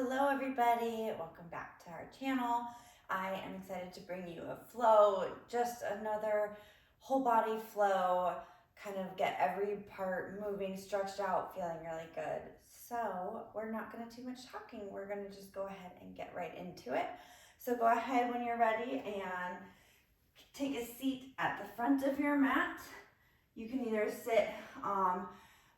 Hello everybody, welcome back to our channel. I am excited to bring you a flow, just another whole body flow, kind of get every part moving, stretched out, feeling really good. So we're not gonna do much talking, we're gonna just go ahead and get right into it. So go ahead when you're ready and take a seat at the front of your mat. You can either sit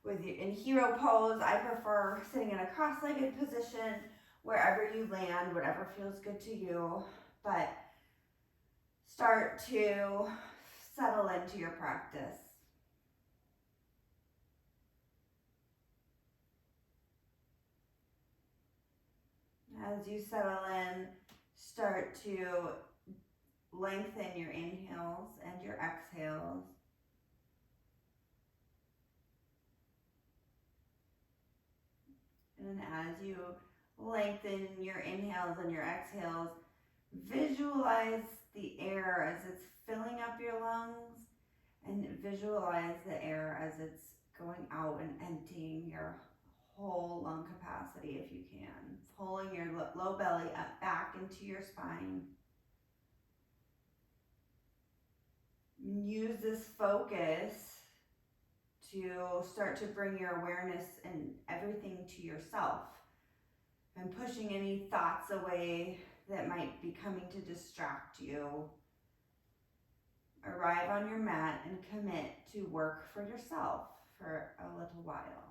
in hero pose. I prefer sitting in a cross-legged position, wherever you land, whatever feels good to you. But start to settle into your practice. As you settle in, start to lengthen your inhales and your exhales. And as you lengthen your inhales and your exhales, visualize the air as it's filling up your lungs, and visualize the air as it's going out and emptying your whole lung capacity if you can. Pulling your low belly up back into your spine. Use this focus to start to bring your awareness and everything to yourself, and pushing any thoughts away that might be coming to distract you. Arrive on your mat and commit to work for yourself for a little while.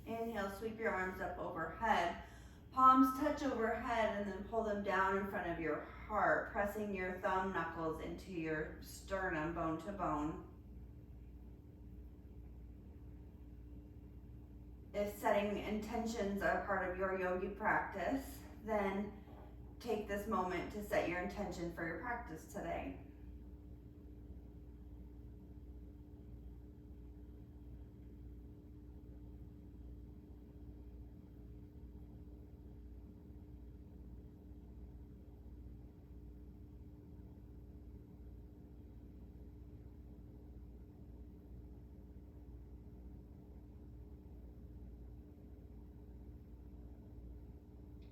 Inhale, sweep your arms up overhead. Palms touch overhead and then pull them down in front of your heart, pressing your thumb knuckles into your sternum, bone to bone. If setting intentions are part of your yogi practice, then take this moment to set your intention for your practice today.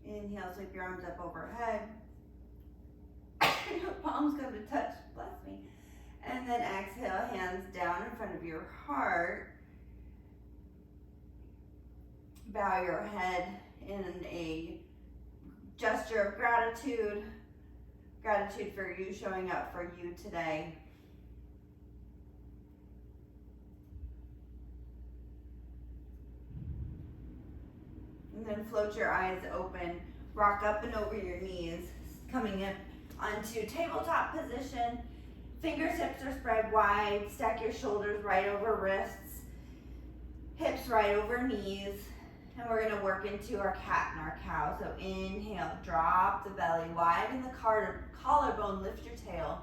Inhale, sweep your arms up overhead. Your palms come to touch, bless me. And then exhale, hands down in front of your heart. Bow your head in a gesture of gratitude. Gratitude for you showing up for you today. And then float your eyes open, rock up and over your knees, coming in onto tabletop position. Fingertips are spread wide, stack your shoulders right over wrists, hips right over knees, and we're gonna work into our cat and our cow. So inhale, drop the belly, widen the collarbone, lift your tail.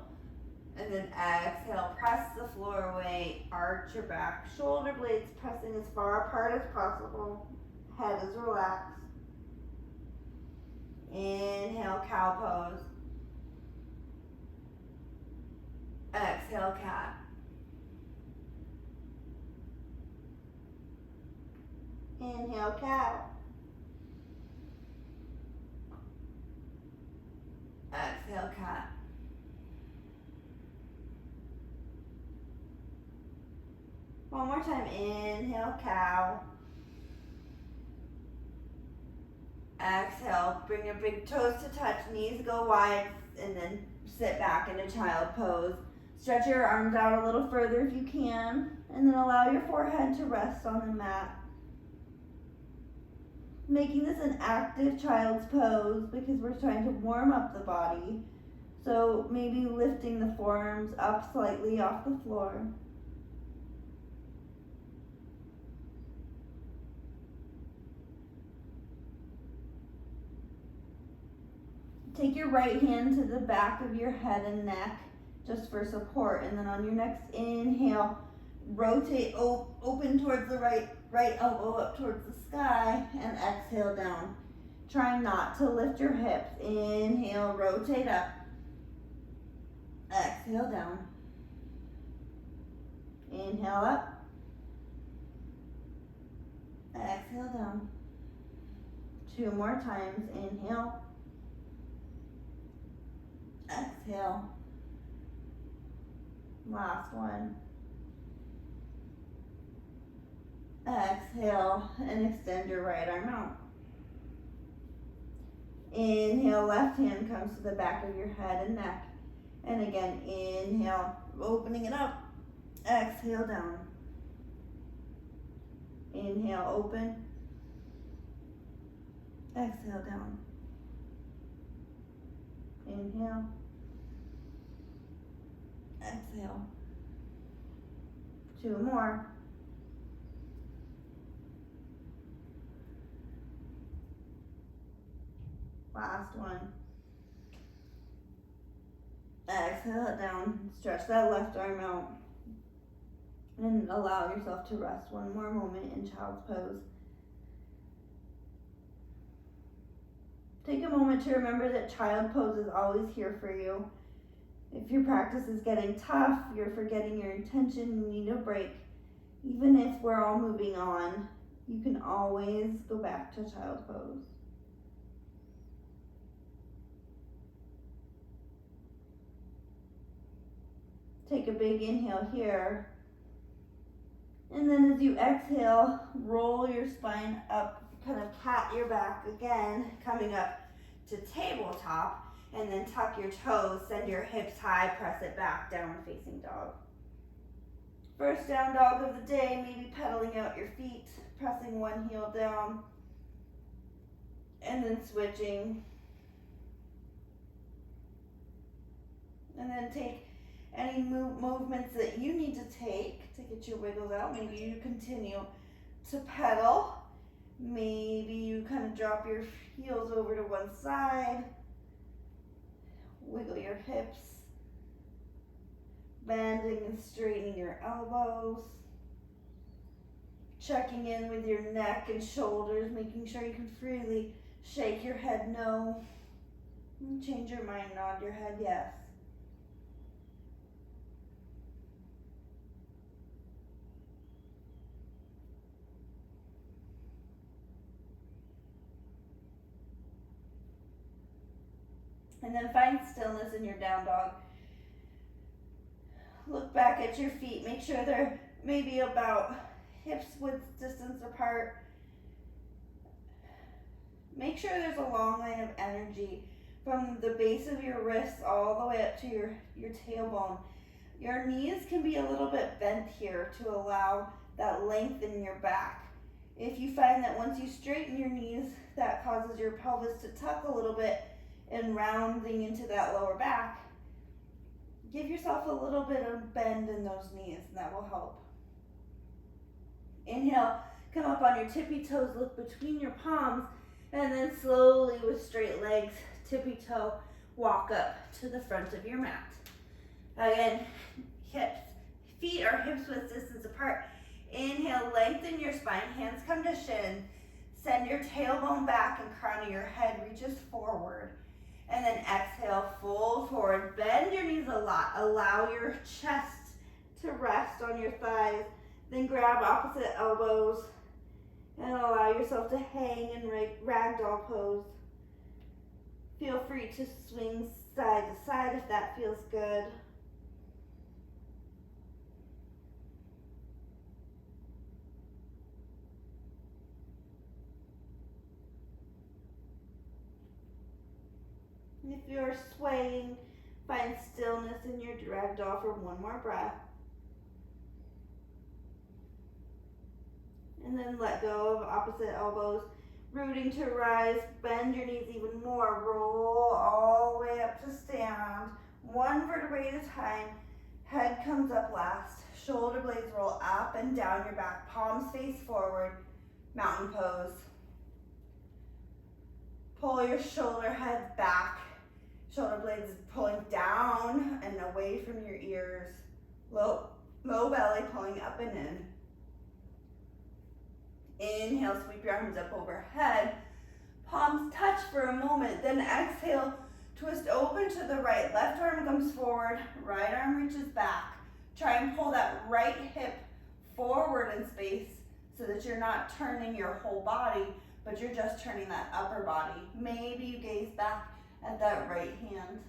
And then exhale, press the floor away, arch your back, shoulder blades pressing as far apart as possible. Head is relaxed. Inhale, cow pose. Exhale, cat. Inhale, cow. Exhale, cat. One more time, inhale, cow. Exhale, bring your big toes to touch, knees go wide, and then sit back into child pose. Stretch your arms out a little further if you can, and then allow your forehead to rest on the mat. Making this an active child's pose because we're trying to warm up the body. So maybe lifting the forearms up slightly off the floor. Take your right hand to the back of your head and neck just for support, and then on your next inhale, rotate open towards the right, right elbow up towards the sky, and exhale down. Try not to lift your hips. Inhale, rotate up. Exhale down. Inhale up. Exhale down. 2 more times. Inhale. Exhale. Last one. Exhale and extend your right arm out. Inhale, left hand comes to the back of your head and neck. And again, inhale, opening it up. Exhale down. Inhale, open. Exhale down. Inhale. Exhale. 2 more. Last one. Exhale it down. Stretch that left arm out. And allow yourself to rest 1 more moment in child's pose. Take a moment to remember that child pose is always here for you. If your practice is getting tough, you're forgetting your intention, you need a break. Even if we're all moving on, you can always go back to child pose. Take a big inhale here. And then as you exhale, roll your spine up, kind of pat your back again, coming up to tabletop, and then tuck your toes, send your hips high, press it back, down facing dog. First down dog of the day, maybe pedaling out your feet, pressing one heel down, and then switching. And then take any movements that you need to take to get your wiggles out. Maybe you continue to pedal. Maybe you kind of drop your heels over to one side. Wiggle your hips. Bending and straightening your elbows. Checking in with your neck and shoulders, making sure you can freely shake your head no. Change your mind, nod your head yes. And then find stillness in your down dog. Look back at your feet. Make sure they're maybe about hips width distance apart. Make sure there's a long line of energy from the base of your wrists all the way up to your tailbone. Your knees can be a little bit bent here to allow that length in your back. If you find that once you straighten your knees, that causes your pelvis to tuck a little bit and rounding into that lower back, give yourself a little bit of bend in those knees, and that will help. Inhale, come up on your tippy toes, look between your palms, and then slowly with straight legs, tippy toe, walk up to the front of your mat. Again, feet are hips width distance apart. Inhale, lengthen your spine, hands come to shin. Send your tailbone back and crown of your head reaches forward. And then exhale, fold forward, bend your knees a lot. Allow your chest to rest on your thighs. Then grab opposite elbows and allow yourself to hang in ragdoll pose. Feel free to swing side to side if that feels good. If you're swaying, find stillness in your ragdoll for 1 more breath. And then let go of opposite elbows. Rooting to rise, bend your knees even more. Roll all the way up to stand. 1 vertebrae at a time. Head comes up last. Shoulder blades roll up and down your back. Palms face forward. Mountain pose. Pull your shoulder heads back. Shoulder blades pulling down and away from your ears. Low belly pulling up and in. Inhale, sweep your arms up overhead. Palms touch for a moment, then exhale, twist open to the right. Left arm comes forward, right arm reaches back. Try and pull that right hip forward in space so that you're not turning your whole body, but you're just turning that upper body. Maybe you gaze back at that right hand.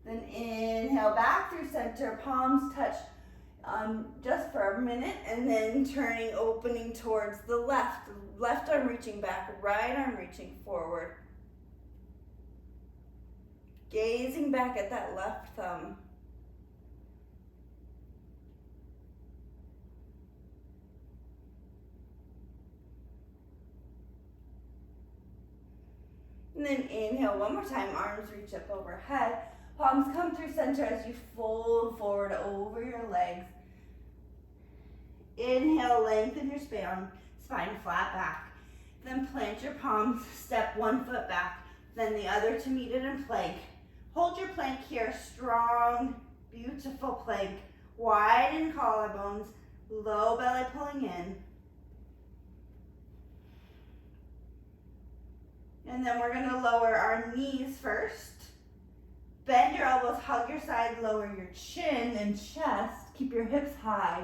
Then inhale back through center, palms touch just for a minute, and then turning, opening towards the left. Left arm reaching back, right arm reaching forward. Gazing back at that left thumb. And then inhale one more time, arms reach up overhead. Palms come through center as you fold forward over your legs. Inhale, lengthen your spine flat back. Then plant your palms, step one foot back, then the other to meet it in plank. Hold your plank here, strong, beautiful plank. Widen collarbones, low belly pulling in. And then we're gonna lower our knees first. Bend your elbows, hug your side, lower your chin and chest. Keep your hips high.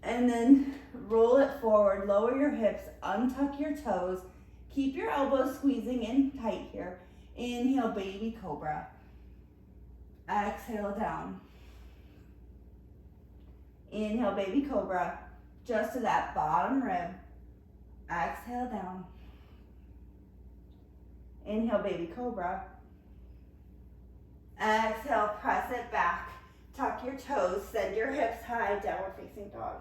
And then roll it forward, lower your hips, untuck your toes. Keep your elbows squeezing in tight here. Inhale, baby cobra. Exhale, down. Inhale, baby cobra, just to that bottom rib. Exhale, down. Inhale, baby cobra. Exhale, press it back. Tuck your toes, send your hips high, downward facing dog.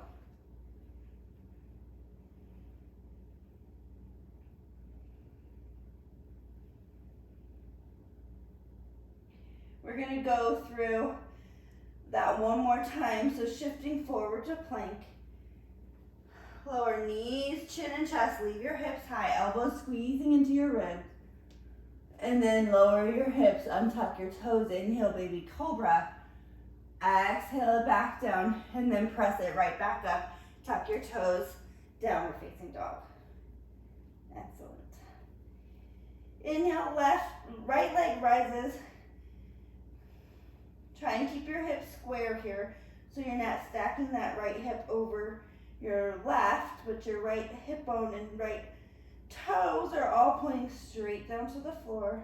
We're gonna go through that one more time. So shifting forward to plank. Lower knees, chin and chest, leave your hips high, elbows squeezing into your ribs. And then lower your hips, untuck your toes, inhale, baby cobra. Exhale it back down, and then press it right back up. Tuck your toes, downward facing dog. Excellent. Inhale, right leg rises. Try and keep your hips square here, so you're not stacking that right hip over your left, but your right hip bone and right toes are all pointing straight down to the floor.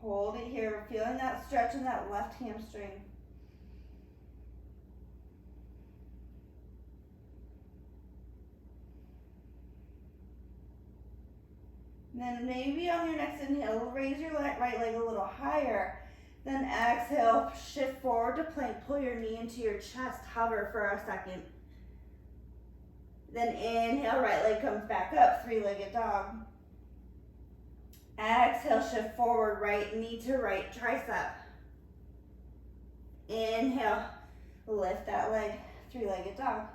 Hold it here, feeling that stretch in that left hamstring. And then maybe on your next inhale, raise your right leg a little higher. Then exhale, shift forward to plank, pull your knee into your chest, hover for a second. Then inhale, right leg comes back up, three-legged dog. Exhale, shift forward, right knee to right tricep. Inhale, lift that leg, three-legged dog.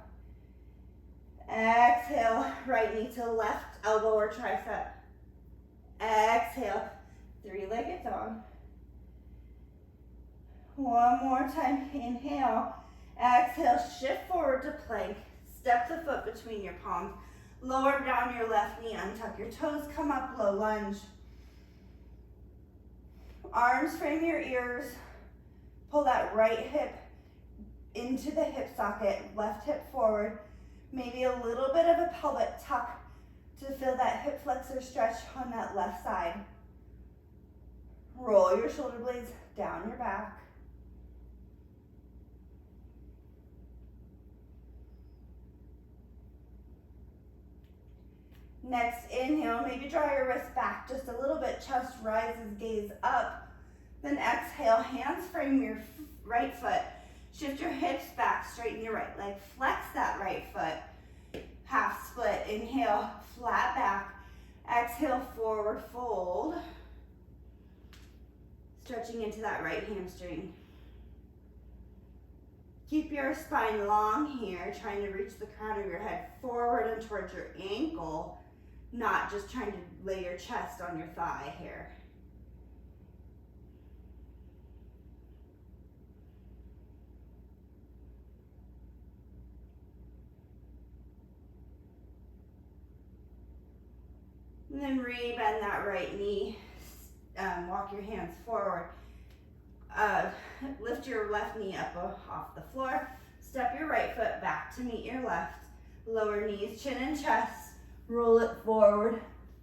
Exhale, right knee to left elbow or tricep. Exhale, three-legged dog. One more time, inhale. Exhale, shift forward to plank. Step the foot between your palms. Lower down your left knee, untuck your toes, come up, low lunge. Arms frame your ears. Pull that right hip into the hip socket, left hip forward. Maybe a little bit of a pelvic tuck to feel that hip flexor stretch on that left side. Roll your shoulder blades down your back. Next inhale, maybe draw your wrist back just a little bit, chest rises, gaze up. Then exhale, hands frame your right foot. Shift your hips back, straighten your right leg, flex that right foot. Half split, inhale, flat back. Exhale, forward fold. Stretching into that right hamstring. Keep your spine long here, trying to reach the crown of your head forward and towards your ankle. not just trying to lay your chest on your thigh here. And then re-bend that right knee. Walk your hands forward. Lift your left knee up off the floor. Step your right foot back to meet your left. Lower knees, chin and chest. Roll it forward.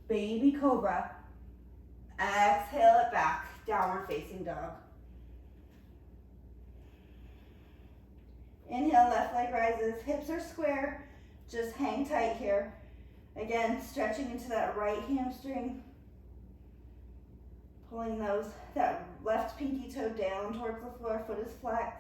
Baby cobra. Exhale it back. Downward facing dog. Inhale, left leg rises. Hips are square. Just hang tight here. Again, stretching into that right hamstring. Pulling that left pinky toe down towards the floor. Foot is flexed.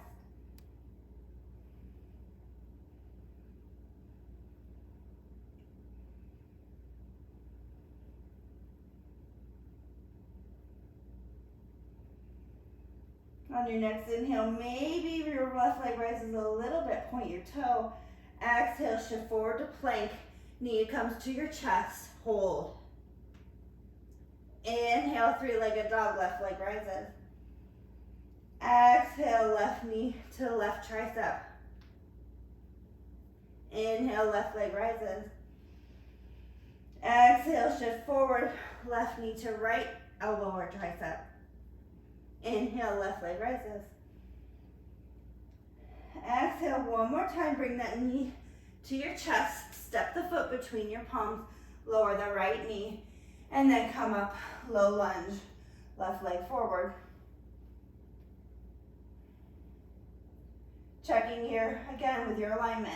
On your next inhale, maybe your left leg rises a little bit, point your toe. Exhale, shift forward to plank. Knee comes to your chest, hold. Inhale, three-legged dog, left leg rises. Exhale, left knee to left tricep. Inhale, left leg rises. Exhale, shift forward, left knee to right, elbow or tricep. Inhale, left leg rises. Exhale, one more time, bring that knee to your chest. Step the foot between your palms, lower the right knee, and then come up, low lunge, left leg forward. Checking here, again, with your alignment.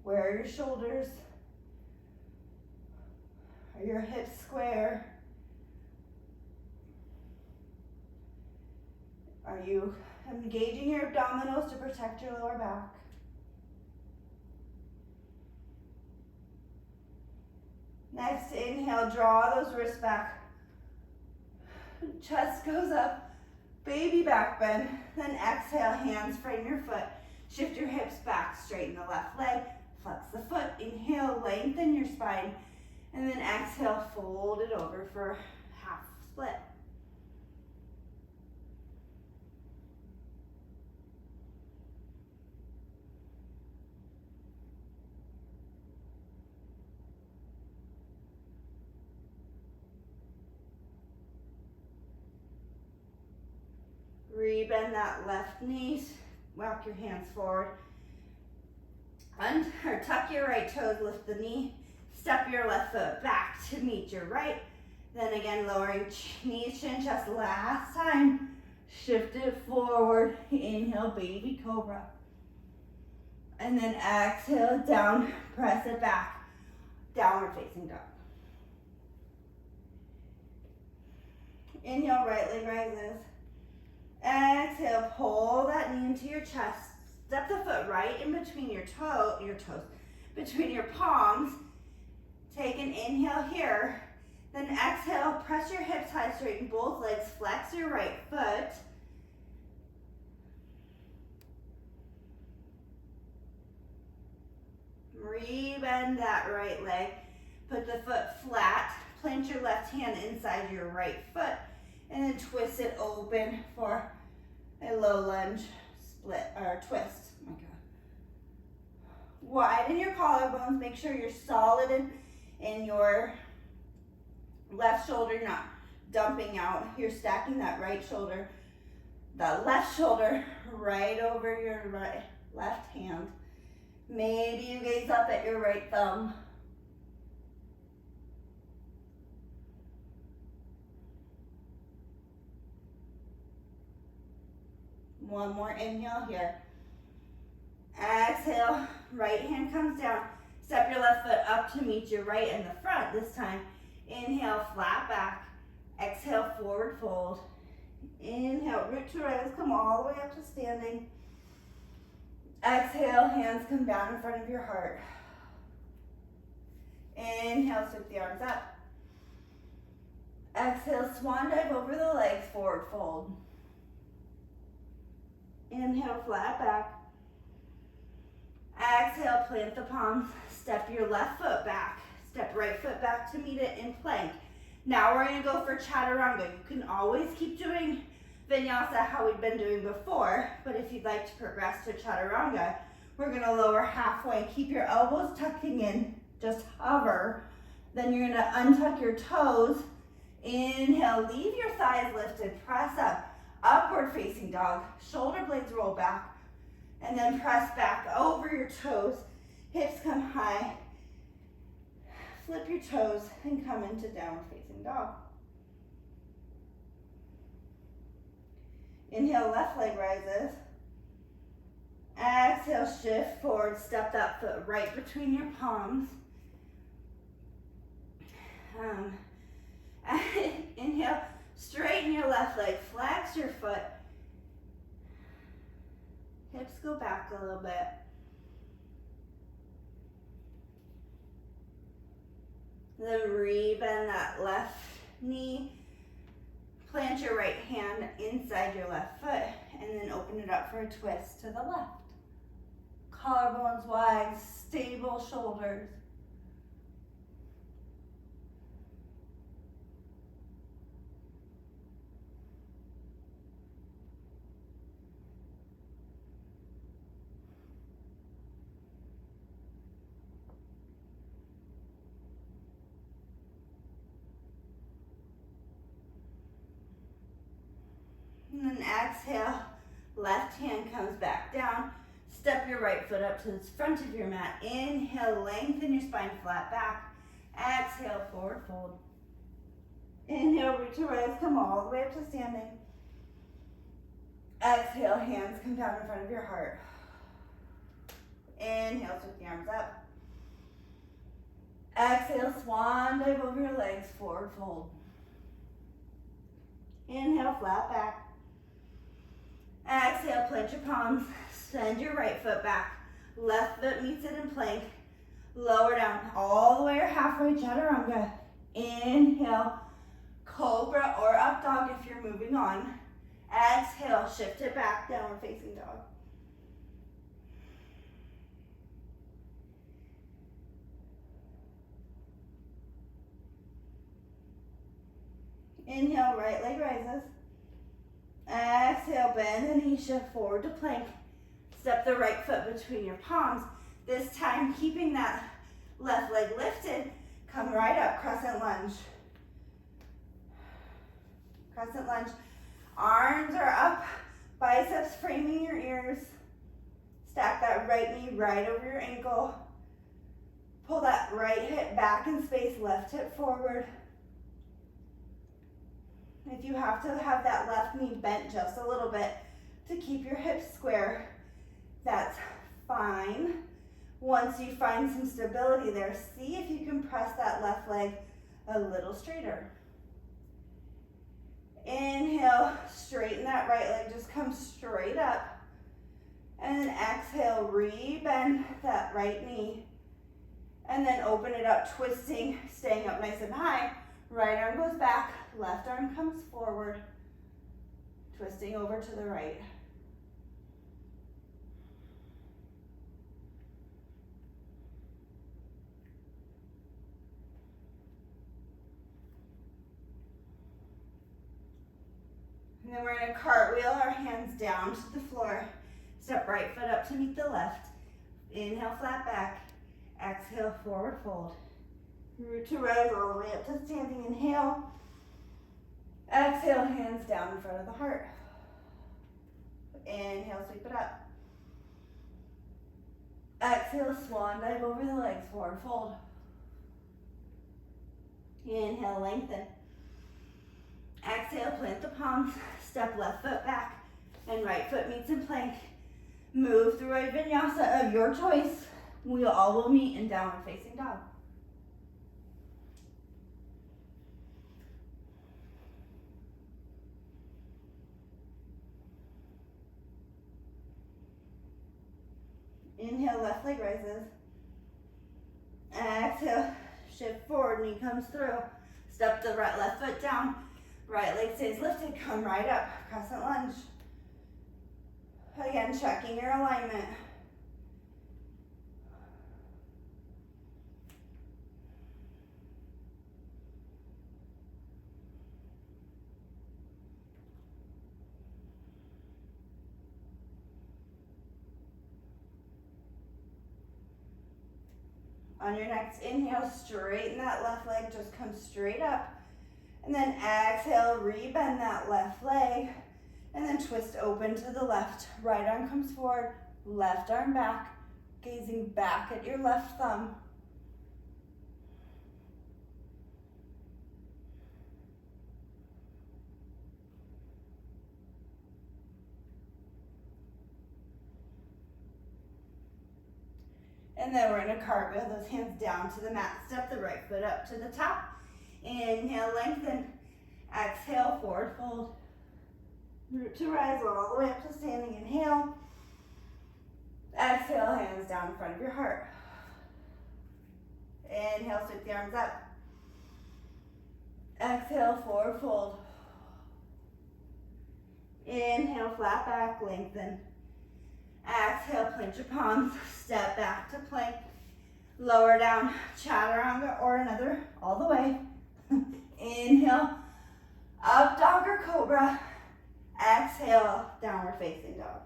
Where are your shoulders? Are your hips square? Are you engaging your abdominals to protect your lower back? Next, inhale, draw those wrists back. Chest goes up, baby back bend. Then exhale, hands frame your foot. Shift your hips back, straighten the left leg, flex the foot. Inhale, lengthen your spine. And then exhale, fold it over for half split. Rebend that left knee, walk your hands forward. Or tuck your right toes, lift the knee, step your left foot back to meet your right. Then again, lowering knees, chin, chest. Last time, shift it forward. Inhale, baby cobra. And then exhale, down, press it back. Downward facing dog. Inhale, right leg rises. Exhale, pull that knee into your chest. Step the foot right in between your toes, between your palms. Take an inhale here. Then exhale, press your hips high, straighten both legs, flex your right foot. Rebend that right leg. Put the foot flat. Plant your left hand inside your right foot. And then twist it open for a low lunge split or twist. Oh my God. Widen your collarbones. Make sure you're solid in your left shoulder, not dumping out. You're stacking that right shoulder, the left shoulder right over your left hand. Maybe you gaze up at your right thumb. One more inhale here. Exhale, right hand comes down. Step your left foot up to meet your right in the front this time. Inhale, flat back. Exhale, forward fold. Inhale, root to rise, come all the way up to standing. Exhale, hands come down in front of your heart. Inhale, sweep the arms up. Exhale, swan dive over the legs, forward fold. Inhale, flat back. Exhale, plant the palms. Step your left foot back. Step right foot back to meet it in plank. Now we're gonna go for chaturanga. You can always keep doing Vinyasa how we've been doing before, but if you'd like to progress to chaturanga, we're gonna lower halfway. Keep your elbows tucking in, just hover. Then you're gonna untuck your toes. Inhale, leave your thighs lifted, press up. Upward facing dog, shoulder blades roll back, and then press back over your toes. Hips come high. Flip your toes and come into downward facing dog. Inhale, left leg rises. Exhale, shift forward, step that foot right between your palms. Inhale, straighten your left leg, flex your foot. Hips go back a little bit. Then rebend that left knee. Plant your right hand inside your left foot and then open it up for a twist to the left. Collarbones wide, stable shoulders. And then exhale, left hand comes back down. Step your right foot up to the front of your mat. Inhale, lengthen your spine, flat back. Exhale, forward fold. Inhale, reach your rise, come all the way up to standing. Exhale, hands come down in front of your heart. Inhale, sweep the arms up. Exhale, swan dive over your legs, forward fold. Inhale, flat back. Exhale, plant your palms, send your right foot back. Left foot meets it in plank. Lower down all the way or halfway, chaturanga. Inhale, cobra or up dog if you're moving on. Exhale, shift it back, downward facing dog. Inhale, right leg rises. Exhale, bend the knee, shift forward to plank. Step the right foot between your palms. This time, keeping that left leg lifted, come right up, crescent lunge. Crescent lunge. Arms are up, biceps framing your ears. Stack that right knee right over your ankle. Pull that right hip back in space, left hip forward. If you have to have that left knee bent just a little bit to keep your hips square, that's fine. Once you find some stability there, see if you can press that left leg a little straighter. Inhale, straighten that right leg, just come straight up. And then exhale, re-bend that right knee. And then open it up, twisting, staying up nice and high. Right arm goes back, left arm comes forward, twisting over to the right. And then we're going to cartwheel our hands down to the floor. Step right foot up to meet the left. Inhale, flat back. Exhale, forward fold. Root to rise all the way up to standing. Inhale. Exhale, hands down in front of the heart. Inhale, sweep it up. Exhale, swan dive over the legs, forward fold. Inhale, lengthen. Exhale, plant the palms, step left foot back, and right foot meets in plank. Move through a vinyasa of your choice. We all will meet in downward facing dog. Inhale, left leg rises. Exhale, shift forward, knee comes through. Step the right left foot down. Right leg stays lifted, come right up, crescent lunge. Again, checking your alignment. On your next inhale, straighten that left leg, just come straight up. And then exhale, rebend that left leg. And then twist open to the left. Right arm comes forward, left arm back, gazing back at your left thumb. And then we're gonna cartwheel those hands down to the mat. Step the right foot up to the top. Inhale, lengthen. Exhale, forward fold. Root to rise all the way up to standing. Inhale. Exhale, hands down in front of your heart. Inhale, sweep the arms up. Exhale, forward fold. Inhale, flat back, lengthen. Exhale, plank your palms, step back to plank. Lower down, chaturanga or another, all the way. Inhale, up dog or cobra. Exhale, downward facing dog.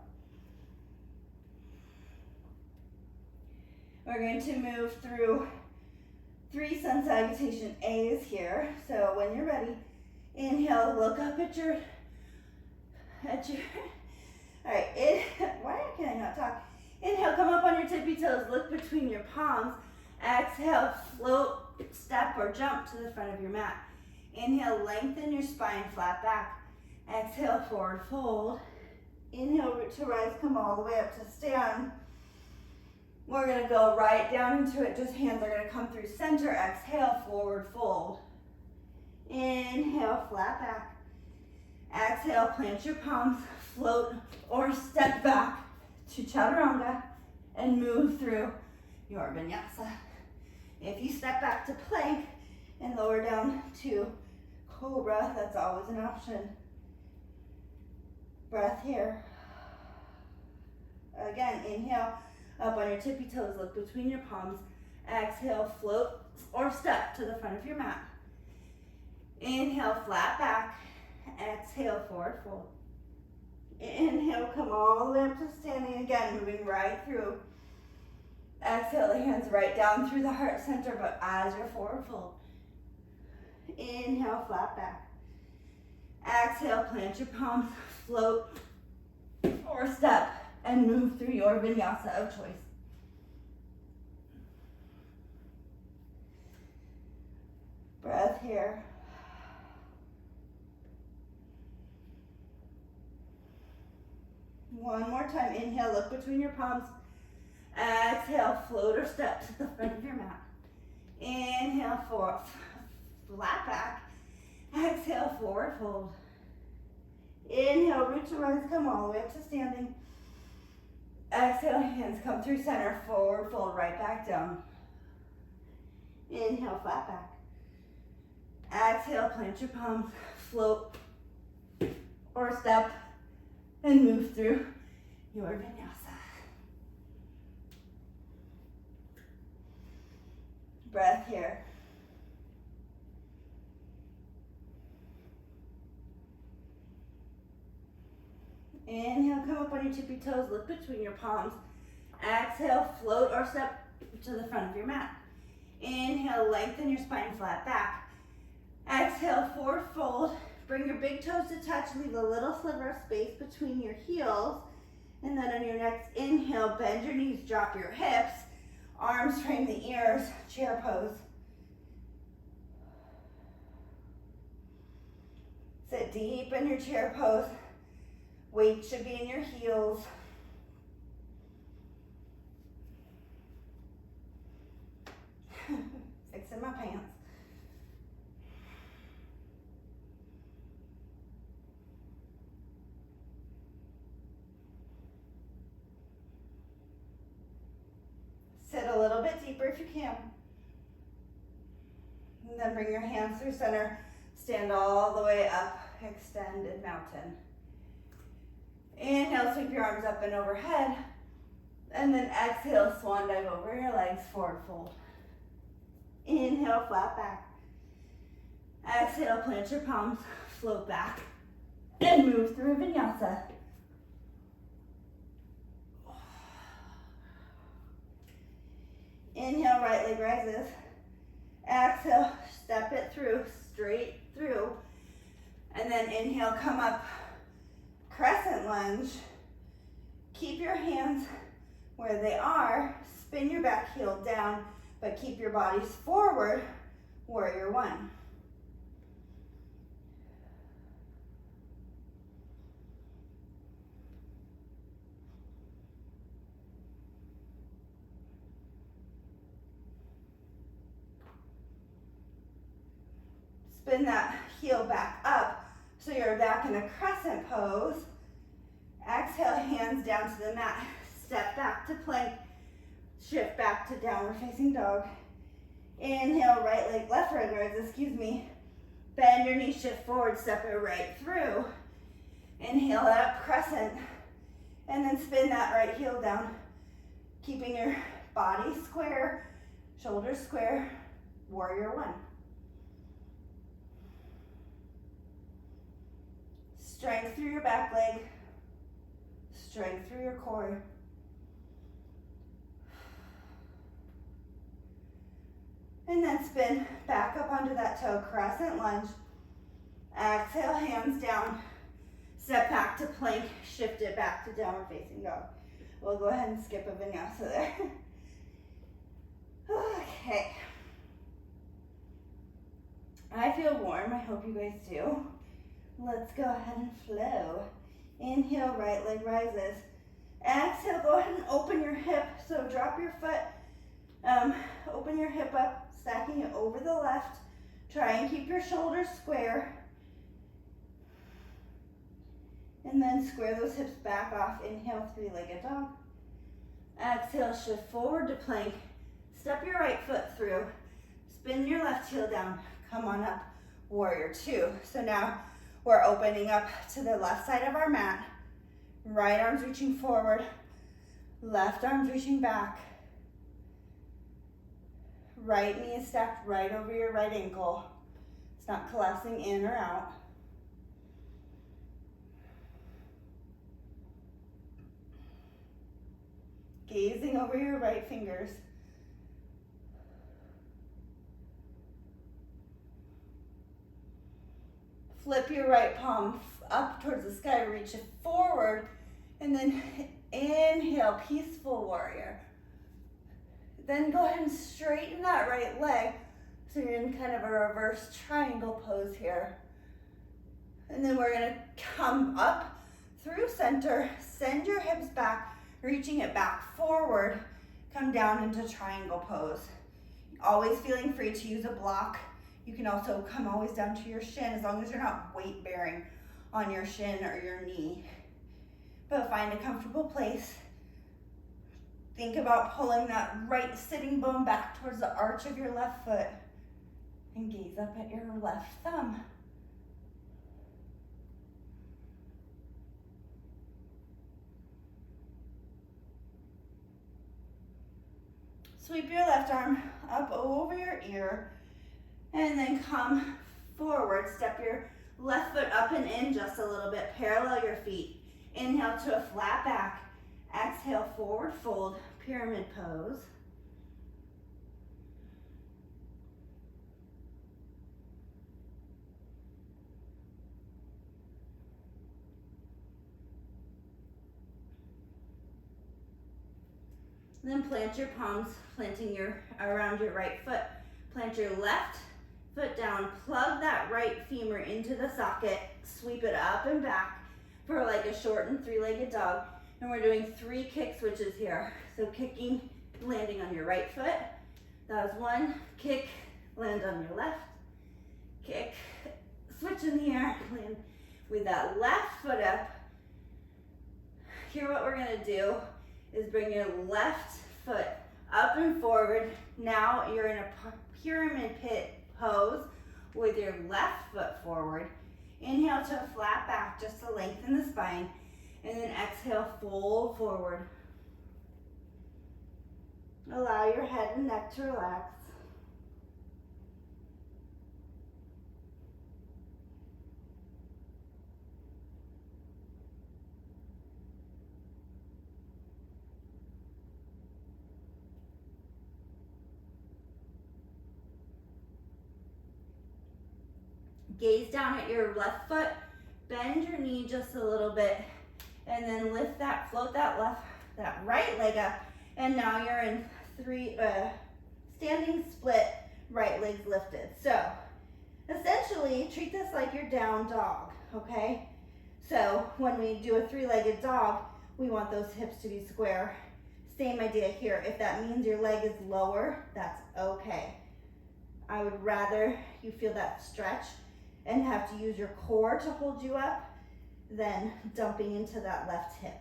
We're going to move through 3 sun salutation A's here. So when you're ready, inhale, look up at your, all right, why can I not talk? Inhale, come up on your tippy toes, look between your palms. Exhale, float, step or jump to the front of your mat. Inhale, lengthen your spine, flat back. Exhale, forward fold. Inhale, root to rise, come all the way up to stand. We're gonna go right down into it, just hands are gonna come through center. Exhale, forward fold. Inhale, flat back. Exhale, plant your palms, float or step back to chaturanga and move through your vinyasa. If you step back to plank and lower down to cobra, that's always an option. Breath here. Again, inhale, up on your tippy toes, look between your palms. Exhale, float or step to the front of your mat. Inhale, flat back. Exhale, forward fold. Inhale, come all the way up to standing again, moving right through. Exhale, the hands right down through the heart center, but as your forward fold. Inhale, flat back. Exhale, plant your palms, float or step, and move through your vinyasa of choice. Breath here. One more time. Inhale, look between your palms. Exhale, float or step to the front of your mat. Inhale, forward, flat back. Exhale, forward fold. Inhale, root to rise, come all the way up to standing. Exhale, hands come through center, forward fold, right back down. Inhale, flat back. Exhale, plant your palms, float or step, and move through your vinyasa. Breath here. Inhale, come up on your tippy toes, look between your palms. Exhale, float or step to the front of your mat. Inhale, lengthen your spine, flat back. Exhale, forward fold. Bring your big toes to touch, leave a little sliver of space between your heels. And then on your next inhale, bend your knees, drop your hips. Arms frame the ears, chair pose. Sit deep in your chair pose. Weight should be in your heels. Fixing my pants. Sit a little bit deeper if you can. And then bring your hands through center. Stand all the way up, extended mountain. Inhale, sweep your arms up and overhead. And then exhale, swan dive over your legs, forward fold. Inhale, flat back. Exhale, plant your palms, float back, and move through vinyasa. Inhale, right leg rises. Exhale, step it through, straight through. And then inhale, come up, crescent lunge. Keep your hands where they are. Spin your back heel down, but keep your bodies forward, warrior one. Spin that heel back up so you're back in a crescent pose. Exhale, hands down to the mat. Step back to plank. Shift back to downward facing dog. Inhale, right leg, left leg rises, excuse me. Bend your knees, shift forward, step it right through. Inhale up, crescent. And then spin that right heel down. Keeping your body square, shoulders square, warrior one. Strength through your back leg, strength through your core. And then spin back up onto that toe, crescent lunge. Exhale, hands down. Step back to plank, shift it back to downward facing dog. We'll go ahead and skip a vinyasa there. Okay. I feel warm, I hope you guys do. Let's go ahead and flow. Inhale, right leg rises. Exhale, go ahead and open your hip. So drop your foot, open your hip up, stacking it over the left. Try and keep your shoulders square. And then square those hips back off. Inhale, three-legged dog. Exhale, shift forward to plank. Step your right foot through. Spin your left heel down. Come on up, warrior two. So now we're opening up to the left side of our mat. Right arm's reaching forward. Left arm's reaching back. Right knee is stacked right over your right ankle. It's not collapsing in or out. Gazing over your right fingers. Flip your right palm up towards the sky, reach it forward, and then inhale, peaceful warrior. Then go ahead and straighten that right leg so you're in kind of a reverse triangle pose here. And then we're gonna come up through center, send your hips back, reaching it back forward, come down into triangle pose. Always feeling free to use a block. You can also come always down to your shin as long as you're not weight bearing on your shin or your knee. But find a comfortable place. Think about pulling that right sitting bone back towards the arch of your left foot and gaze up at your left thumb. Sweep your left arm up over your ear and then come forward. Step your left foot up and in just a little bit. Parallel your feet. Inhale to a flat back. Exhale, forward fold, pyramid pose. Then plant your palms, planting around your right foot. Plant your left foot down, plug that right femur into the socket, sweep it up and back for like a shortened three-legged dog. And we're doing 3 kick switches here. So kicking, landing on your right foot. That was 1. Kick, land on your left. Kick, switch in the air, land with that left foot up. Here what we're gonna do is bring your left foot up and forward. Now you're in a pyramid pit pose with your left foot forward. Inhale to a flat back just to lengthen the spine. And then exhale, fold forward. Allow your head and neck to relax. Gaze down at your left foot, bend your knee just a little bit, and then lift that, float that right leg up, and now you're in standing split, right leg's lifted. So essentially, treat this like your down dog, okay? So when we do a three-legged dog, we want those hips to be square. Same idea here. If that means your leg is lower, that's okay. I would rather you feel that stretch and have to use your core to hold you up than dumping into that left hip.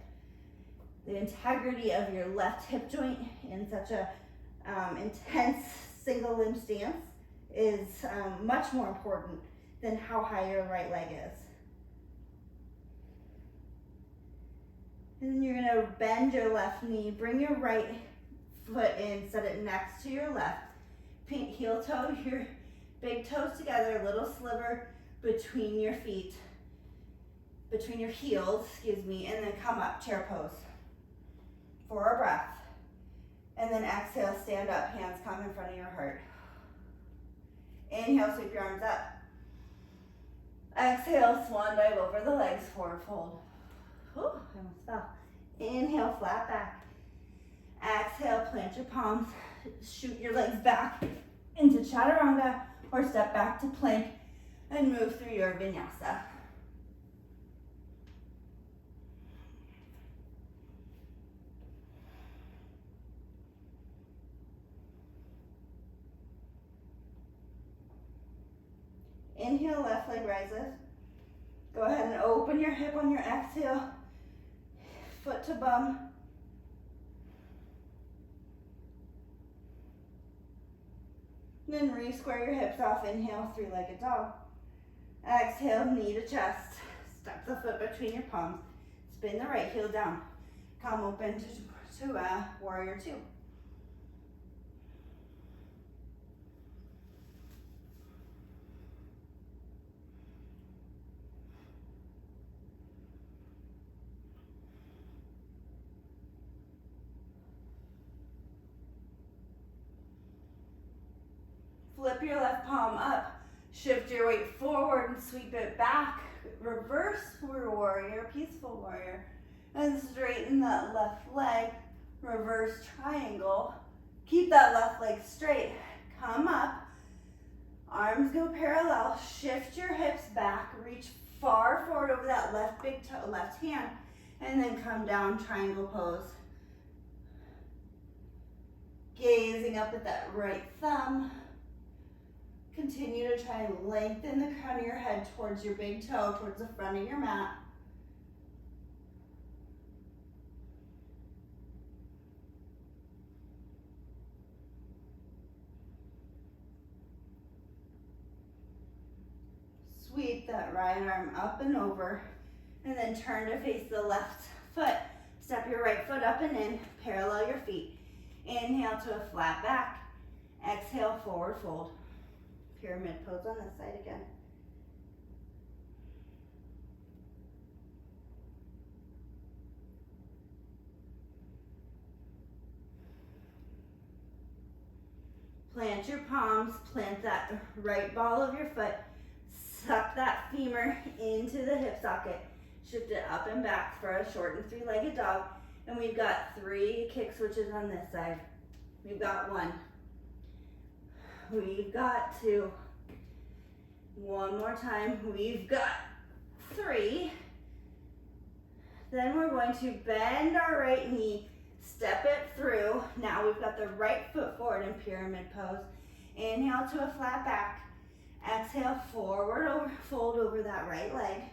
The integrity of your left hip joint in such a intense single limb stance is much more important than how high your right leg is. And then you're gonna bend your left knee, bring your right foot in, set it next to your left. Pink heel toe, your big toes together, a little sliver between your feet, between your heels, excuse me, and then come up, chair pose for a breath. And then exhale, stand up, hands come in front of your heart. Inhale, sweep your arms up. Exhale, swan dive over the legs, forward fold. Whew, I almost fell. Inhale, flat back. Exhale, plant your palms, shoot your legs back into chaturanga or step back to plank and move through your vinyasa. Inhale, left leg rises. Go ahead and open your hip on your exhale, foot to bum. Then re-square your hips off. Inhale, three-legged dog. Exhale, knee to chest. Step the foot between your palms. Spin the right heel down. Come open to warrior two. Flip your left palm up, shift your weight forward and sweep it back. Reverse warrior, peaceful warrior. And straighten that left leg, reverse triangle. Keep that left leg straight. Come up, arms go parallel, shift your hips back, reach far forward over that left big toe, left hand, and then come down, triangle pose. Gazing up at that right thumb. Continue to try and lengthen the crown of your head towards your big toe, towards the front of your mat. Sweep that right arm up and over, and then turn to face the left foot. Step your right foot up and in, parallel your feet. Inhale to a flat back. Exhale, forward fold. Pyramid pose on this side again. Plant your palms, plant that right ball of your foot, suck that femur into the hip socket, shift it up and back for a shortened three-legged dog, and we've got 3 kick switches on this side. We've got 1. We've got 2. One more time. We've got 3. Then we're going to bend our right knee, step it through. Now we've got the right foot forward in pyramid pose. Inhale to a flat back. Exhale, forward over, fold over that right leg.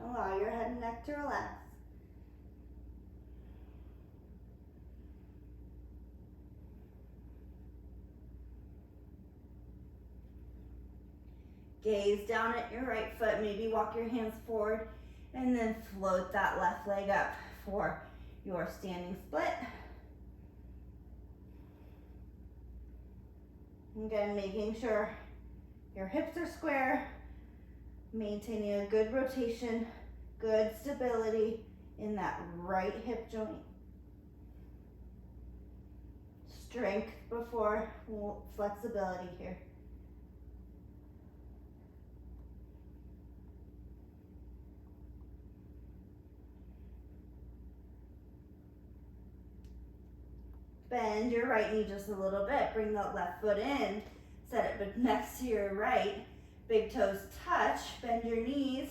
Allow your head and neck to relax. Gaze down at your right foot, maybe walk your hands forward, and then float that left leg up for your standing split. Again, making sure your hips are square, maintaining a good rotation, good stability in that right hip joint. Strength before flexibility here. Bend your right knee just a little bit. Bring that left foot in. Set it next to your right. Big toes touch. Bend your knees.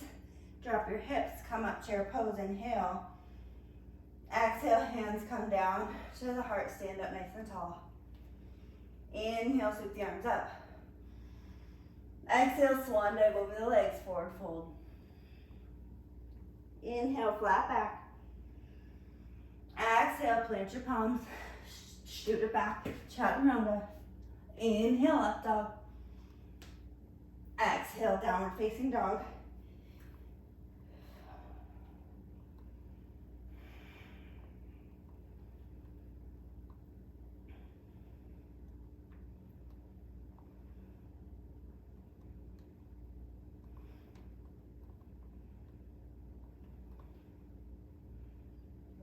Drop your hips. Come up, chair pose. Inhale. Exhale, hands come down to the heart. Stand up nice and tall. Inhale, sweep the arms up. Exhale, swan dive over the legs. Forward fold. Inhale, flat back. Exhale, plant your palms. Shoot it back. Chaturanga. Inhale, up dog. Exhale, downward facing dog.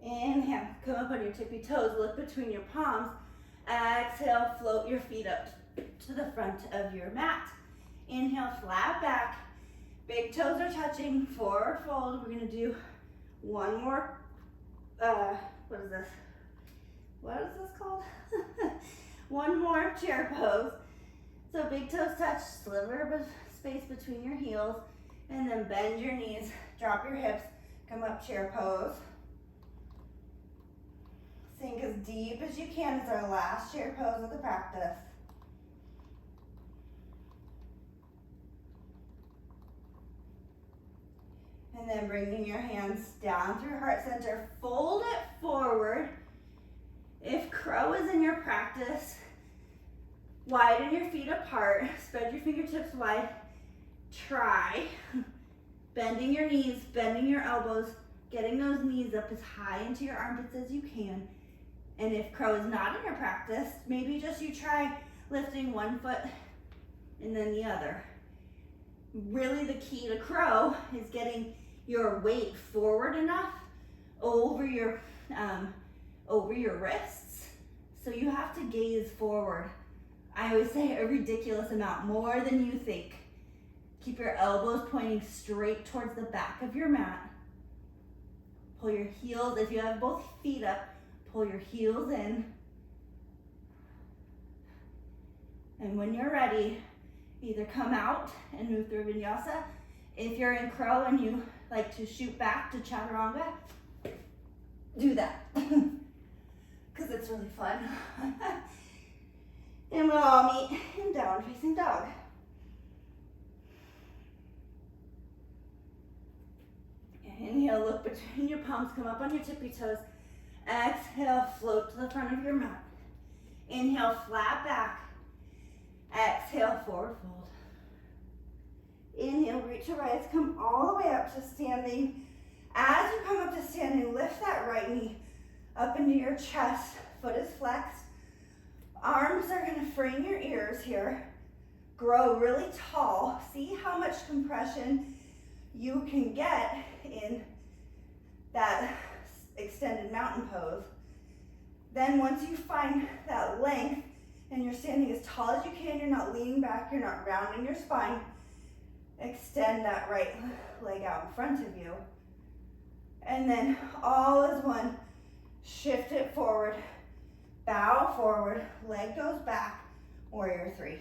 Inhale, come up on your tippy toes, look between your palms. Exhale, float your feet up to the front of your mat. Inhale, flat back. Big toes are touching, forward fold. We're gonna do one more, what is this? What is this called? One more chair pose. So big toes touch, sliver of space between your heels, and then bend your knees, drop your hips, come up, chair pose. Sink as deep as you can. It's our last chair pose of the practice. And then bringing your hands down through heart center, fold it forward. If crow is in your practice, widen your feet apart, spread your fingertips wide. Try bending your knees, bending your elbows, getting those knees up as high into your armpits as you can. And if crow is not in your practice, maybe just you try lifting one foot and then the other. Really the key to crow is getting your weight forward enough over your wrists. So you have to gaze forward. I always say a ridiculous amount, more than you think. Keep your elbows pointing straight towards the back of your mat. Pull your heels, if you have both feet up, pull your heels in. And when you're ready, either come out and move through Vinyasa. If you're in crow and you like to shoot back to Chaturanga, do that. Because it's really fun. And we'll all meet in downward facing dog. Inhale, look between your palms, come up on your tippy toes. Exhale, float to the front of your mat. Inhale, flat back. Exhale, forward fold. Inhale, reach to rise, come all the way up to standing. As you come up to standing, lift that right knee up into your chest. Foot is flexed. Arms are gonna frame your ears here. Grow really tall. See how much compression you can get in that extended mountain pose. Then once you find that length and you're standing as tall as you can, you're not leaning back, you're not rounding your spine, extend that right leg out in front of you. And then all as one, shift it forward, bow forward, leg goes back, warrior three.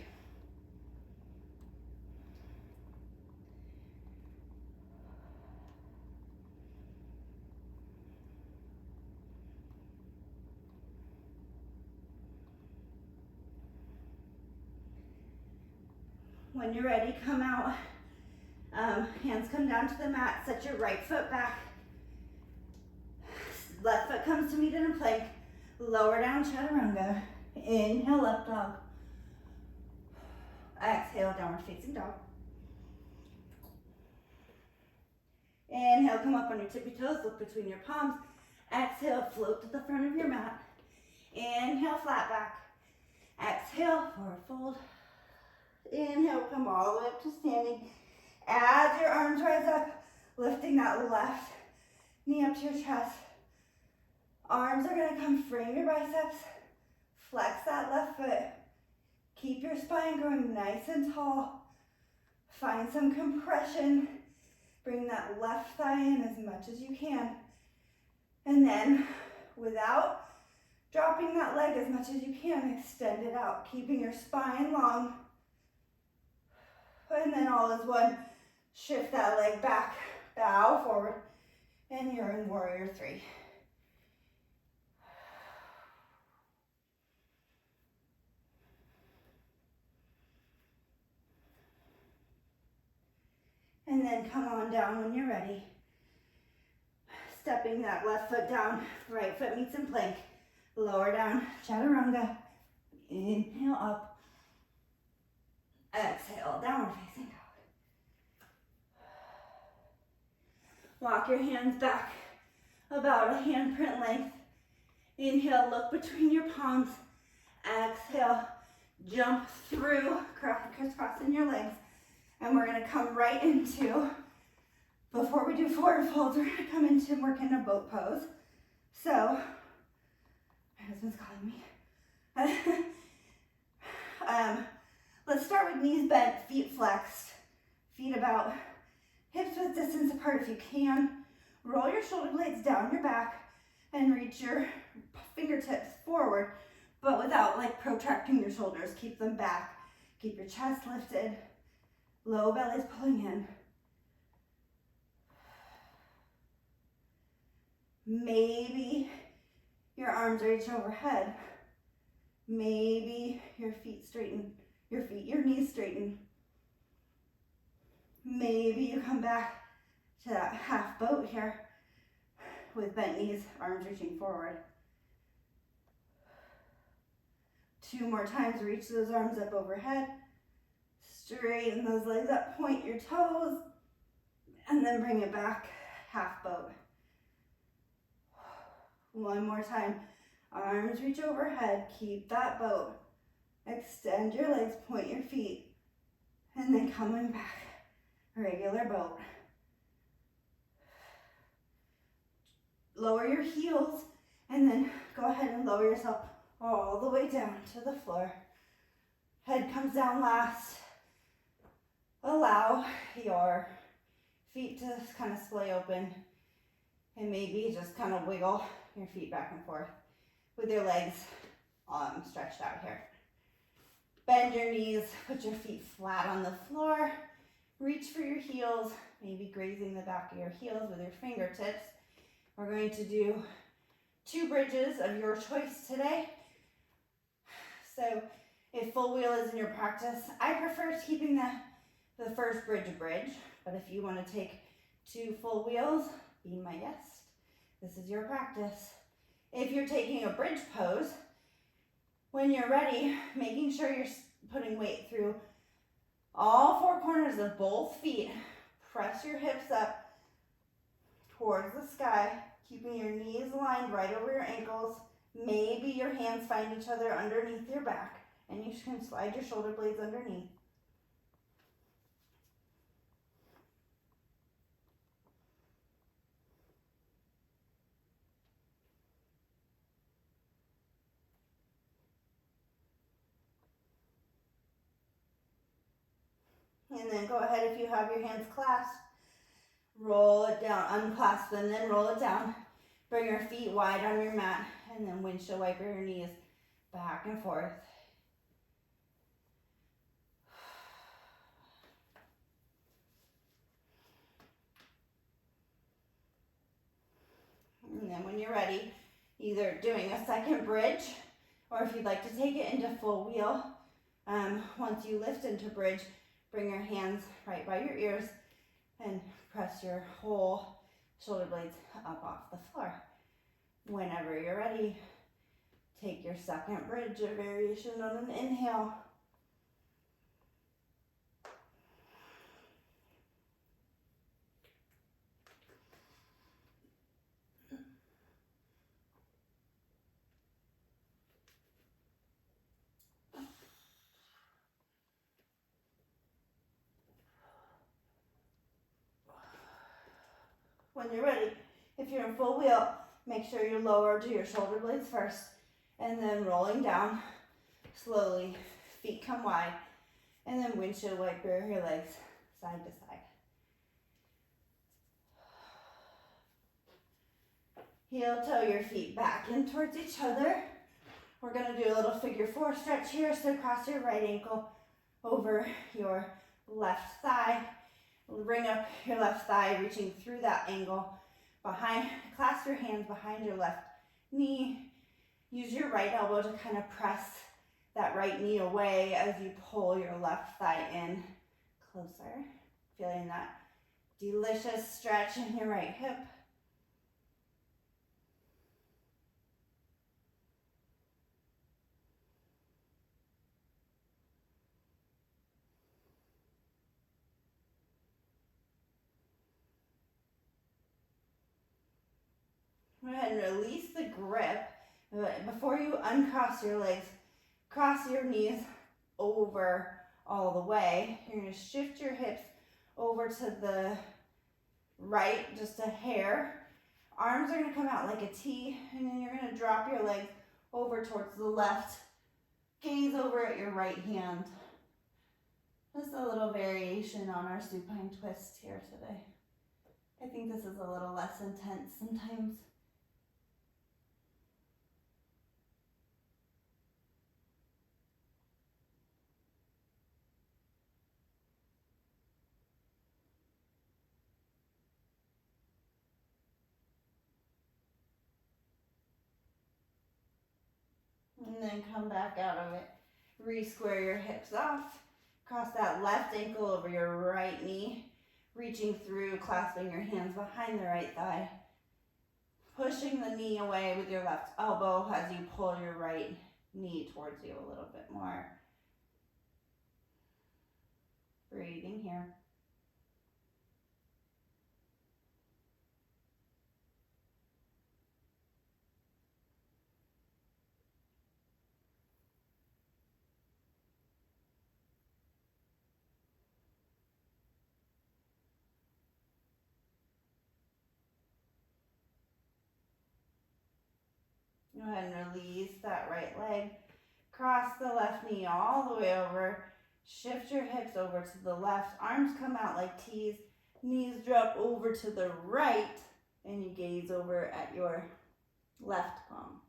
When you're ready, come out. Hands come down to the mat. Set your right foot back. Left foot comes to meet in a plank. Lower down, chaturanga. Inhale, up dog. Exhale, downward facing dog. Inhale, come up on your tippy toes. Look between your palms. Exhale, float to the front of your mat. Inhale, flat back. Exhale, forward fold. Inhale, come all the way up to standing. As your arms rise up, lifting that left knee up to your chest. Arms are gonna come, frame your biceps. Flex that left foot. Keep your spine growing nice and tall. Find some compression. Bring that left thigh in as much as you can. And then, without dropping that leg as much as you can, extend it out, keeping your spine long. And then all is one, shift that leg back, bow forward, and you're in warrior three. And then come on down when you're ready. Stepping that left foot down, right foot meets in plank. Lower down, chaturanga. Inhale up. Exhale, downward facing dog. Walk your hands back about a handprint length. Inhale, look between your palms. Exhale, jump through, crisscrossing your legs. And we're gonna come right into, before we do forward folds, we're gonna come into and work in a boat pose. So, my husband's calling me. Let's start with knees bent, feet flexed, feet about hips width distance apart if you can. Roll your shoulder blades down your back and reach your fingertips forward, but without like protracting your shoulders. Keep them back. Keep your chest lifted. Low belly's pulling in. Maybe your arms reach overhead. Maybe your feet straighten, your knees straighten. Maybe you come back to that half boat here with bent knees, arms reaching forward. 2 more times, reach those arms up overhead. Straighten those legs up, point your toes, and then bring it back, half boat. 1 more time, arms reach overhead, keep that boat. Extend your legs, point your feet, and then coming back, regular boat. Lower your heels, and then go ahead and lower yourself all the way down to the floor. Head comes down last. Allow your feet to kind of splay open, and maybe just kind of wiggle your feet back and forth with your legs stretched out here. Bend your knees, put your feet flat on the floor. Reach for your heels, maybe grazing the back of your heels with your fingertips. We're going to do 2 bridges of your choice today. So if full wheel is in your practice, I prefer keeping the first bridge a bridge, but if you want to take 2 full wheels, be my guest. This is your practice. If you're taking a bridge pose, when you're ready, making sure you're putting weight through all 4 corners of both feet. Press your hips up towards the sky, keeping your knees aligned right over your ankles. Maybe your hands find each other underneath your back, and you can slide your shoulder blades underneath. And then go ahead, if you have your hands clasped, roll it down, unclasp them, then roll it down. Bring your feet wide on your mat, and then windshield wiper your knees back and forth. And then when you're ready, either doing a second bridge, or if you'd like to take it into full wheel, once you lift into bridge, bring your hands right by your ears and press your whole shoulder blades up off the floor. Whenever you're ready, take your second bridge, a variation on an inhale. When you're ready, if you're in full wheel, make sure you lower to your shoulder blades first, and then rolling down slowly, feet come wide, and then windshield wiper your legs side to side. Heel toe your feet back in towards each other. We're gonna do a little figure 4 stretch here. So cross your right ankle over your left thigh. Bring up your left thigh, reaching through that angle. Clasp your hands behind your left knee. Use your right elbow to kind of press that right knee away as you pull your left thigh in closer. Feeling that delicious stretch in your right hip. Go ahead and release the grip. Before you uncross your legs, cross your knees over all the way. You're going to shift your hips over to the right, just a hair. Arms are going to come out like a T, and then you're going to drop your legs over towards the left. Gaze over at your right hand. Just a little variation on our supine twist here today. I think this is a little less intense sometimes. And then come back out of it. Re-square your hips off. Cross that left ankle over your right knee. Reaching through, clasping your hands behind the right thigh. Pushing the knee away with your left elbow as you pull your right knee towards you a little bit more. Breathing here. Go ahead and release that right leg. Cross the left knee all the way over. Shift your hips over to the left. Arms come out like T's. Knees drop over to the right. And you gaze over at your left palm.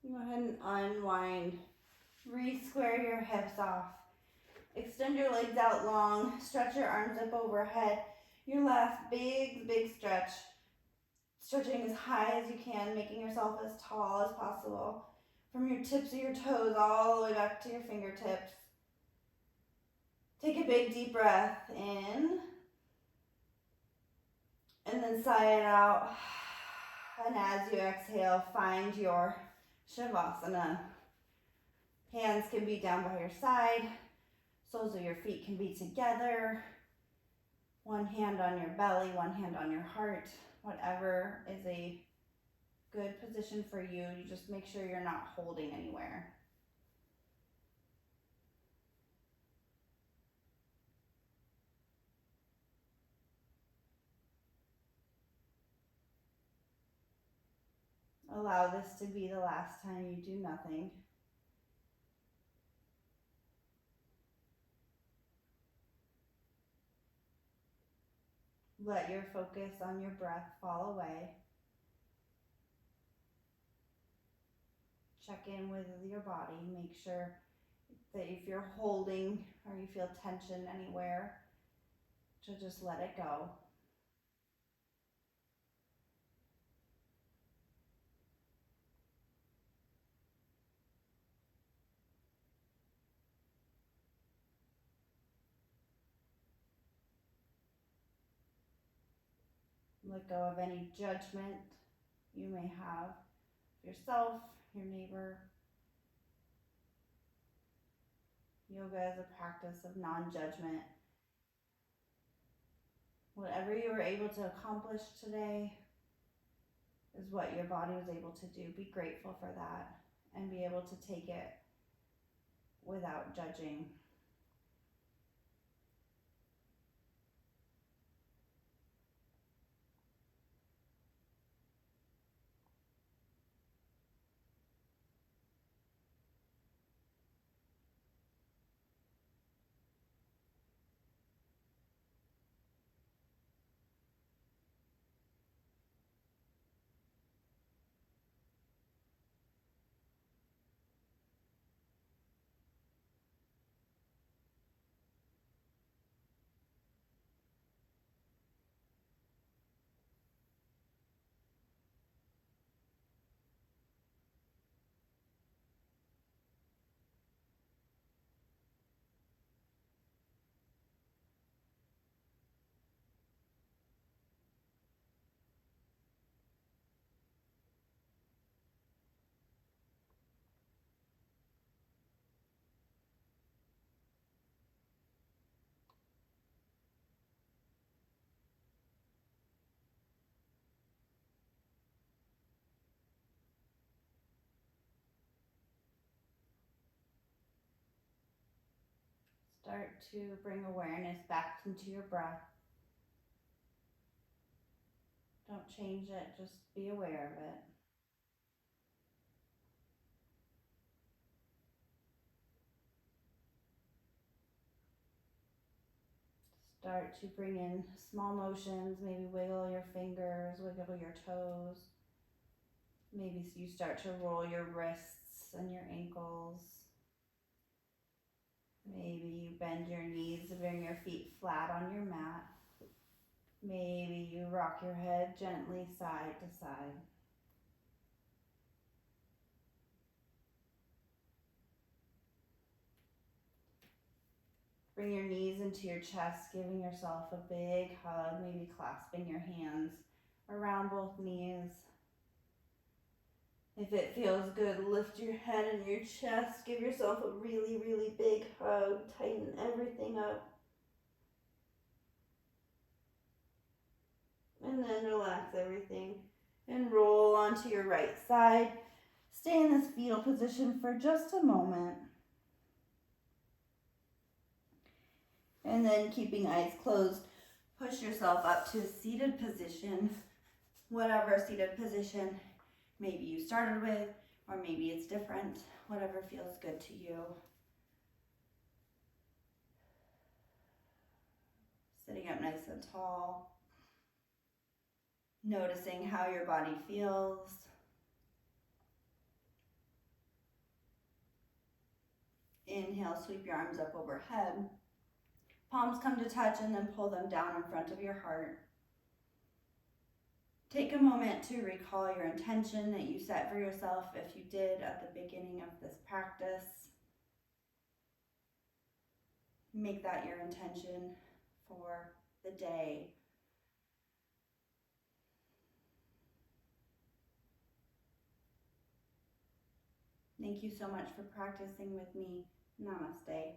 Go ahead and unwind. Re-square your hips off. Extend your legs out long. Stretch your arms up overhead. Your last big stretch. Stretching as high as you can, making yourself as tall as possible. From your tips of your toes all the way back to your fingertips. Take a big deep breath in. And then sigh it out. And as you exhale, find your Shavasana. Hands can be down by your side. Soles of your feet can be together. One hand on your belly, one hand on your heart. Whatever is a good position for you. You just make sure you're not holding anywhere. Allow this to be the last time you do nothing. Let your focus on your breath fall away. Check in with your body. Make sure that if you're holding or you feel tension anywhere, to just let it go. Let go of any judgment you may have of yourself, your neighbor. Yoga is a practice of non-judgment. Whatever you were able to accomplish today is what your body was able to do. Be grateful for that and be able to take it without judging. Start to bring awareness back into your breath. Don't change it, just be aware of it. Start to bring in small motions, maybe wiggle your fingers, wiggle your toes. Maybe you start to roll your wrists and your ankles. Maybe you bend your knees to bring your feet flat on your mat. Maybe you rock your head gently side to side. Bring your knees into your chest, giving yourself a big hug, maybe clasping your hands around both knees. If it feels good, lift your head and your chest. Give yourself a really, really big hug. Tighten everything up. And then relax everything. And roll onto your right side. Stay in this fetal position for just a moment. And then keeping eyes closed, push yourself up to a seated position. Whatever seated position maybe you started with, or maybe it's different, whatever feels good to you. Sitting up nice and tall, noticing how your body feels. Inhale, sweep your arms up overhead. Palms come to touch and then pull them down in front of your heart. Take a moment to recall your intention that you set for yourself if you did at the beginning of this practice. Make that your intention for the day. Thank you so much for practicing with me. Namaste.